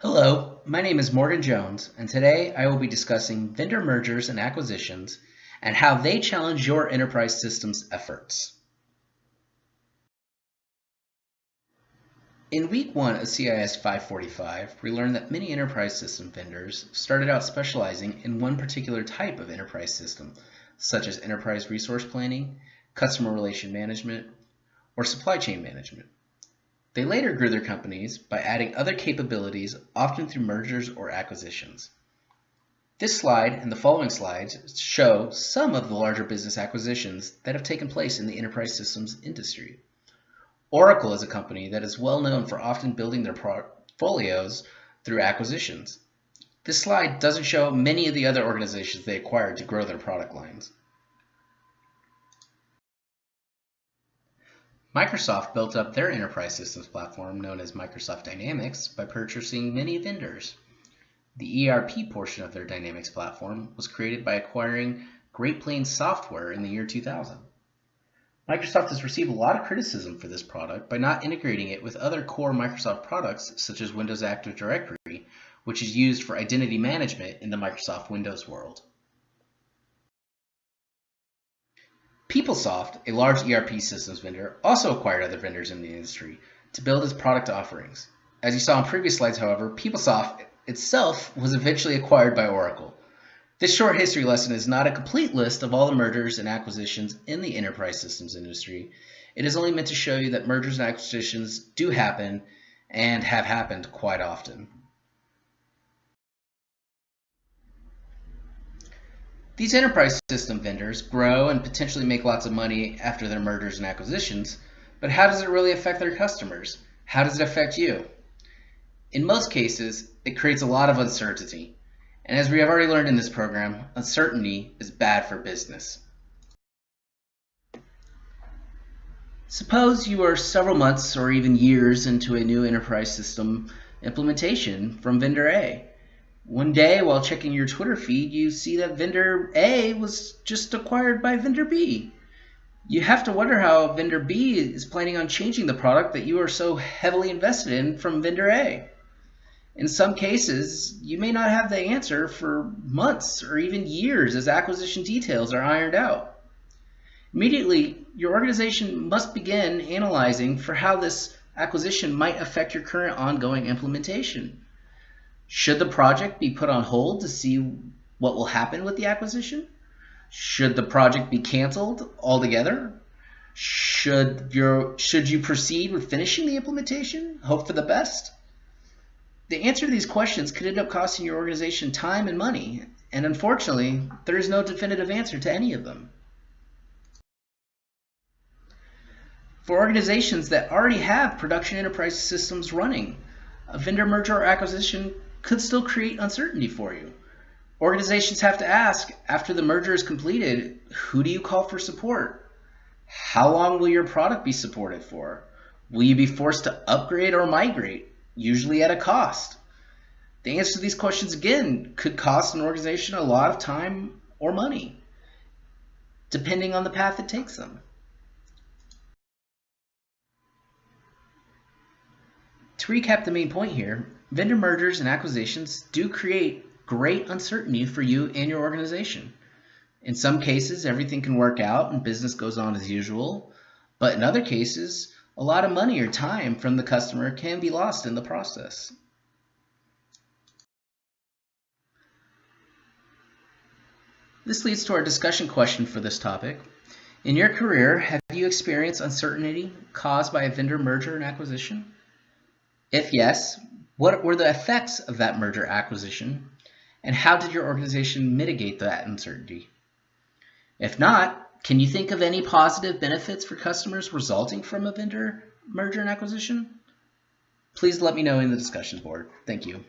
Hello, my name is Morgan Jones, and today I will be discussing vendor mergers and acquisitions and how they challenge your enterprise systems efforts. In week 1 of CIS 545, we learned that many enterprise system vendors started out specializing in one particular type of enterprise system, such as enterprise resource planning, customer relation management, or supply chain management. They later grew their companies by adding other capabilities, often through mergers or acquisitions. This slide and the following slides show some of the larger business acquisitions that have taken place in the enterprise systems industry. Oracle is a company that is well known for often building their portfolios through acquisitions. This slide doesn't show many of the other organizations they acquired to grow their product lines. Microsoft built up their enterprise systems platform known as Microsoft Dynamics by purchasing many vendors. The ERP portion of their Dynamics platform was created by acquiring Great Plains Software in the year 2000. Microsoft has received a lot of criticism for this product by not integrating it with other core Microsoft products such as Windows Active Directory, which is used for identity management in the Microsoft Windows world. PeopleSoft, a large ERP systems vendor, also acquired other vendors in the industry to build its product offerings. As you saw in previous slides, however, PeopleSoft itself was eventually acquired by Oracle. This short history lesson is not a complete list of all the mergers and acquisitions in the enterprise systems industry. It is only meant to show you that mergers and acquisitions do happen and have happened quite often. These enterprise system vendors grow and potentially make lots of money after their mergers and acquisitions, but how does it really affect their customers? How does it affect you? In most cases, it creates a lot of uncertainty. And as we have already learned in this program, uncertainty is bad for business. Suppose you are several months or even years into a new enterprise system implementation from vendor A. One day, while checking your Twitter feed, you see that vendor A was just acquired by vendor B. You have to wonder how vendor B is planning on changing the product that you are so heavily invested in from vendor A. In some cases, you may not have the answer for months or even years as acquisition details are ironed out. Immediately, your organization must begin analyzing for how this acquisition might affect your current ongoing implementation. Should the project be put on hold to see what will happen with the acquisition? Should the project be canceled altogether? Should you proceed with finishing the implementation? Hope for the best? The answer to these questions could end up costing your organization time and money, and unfortunately, there is no definitive answer to any of them. For organizations that already have production enterprise systems running, a vendor merger or acquisition could still create uncertainty for you. Organizations have to ask, after the merger is completed, who do you call for support? How long will your product be supported for? Will you be forced to upgrade or migrate, usually at a cost? The answer to these questions, again, could cost an organization a lot of time or money, depending on the path it takes them. To recap the main point here, vendor mergers and acquisitions do create great uncertainty for you and your organization. In some cases, everything can work out and business goes on as usual, but in other cases, a lot of money or time from the customer can be lost in the process. This leads to our discussion question for this topic. In your career, have you experienced uncertainty caused by a vendor merger and acquisition? If yes, what were the effects of that merger acquisition, and how did your organization mitigate that uncertainty? If not, can you think of any positive benefits for customers resulting from a vendor merger and acquisition? Please let me know in the discussion board. Thank you.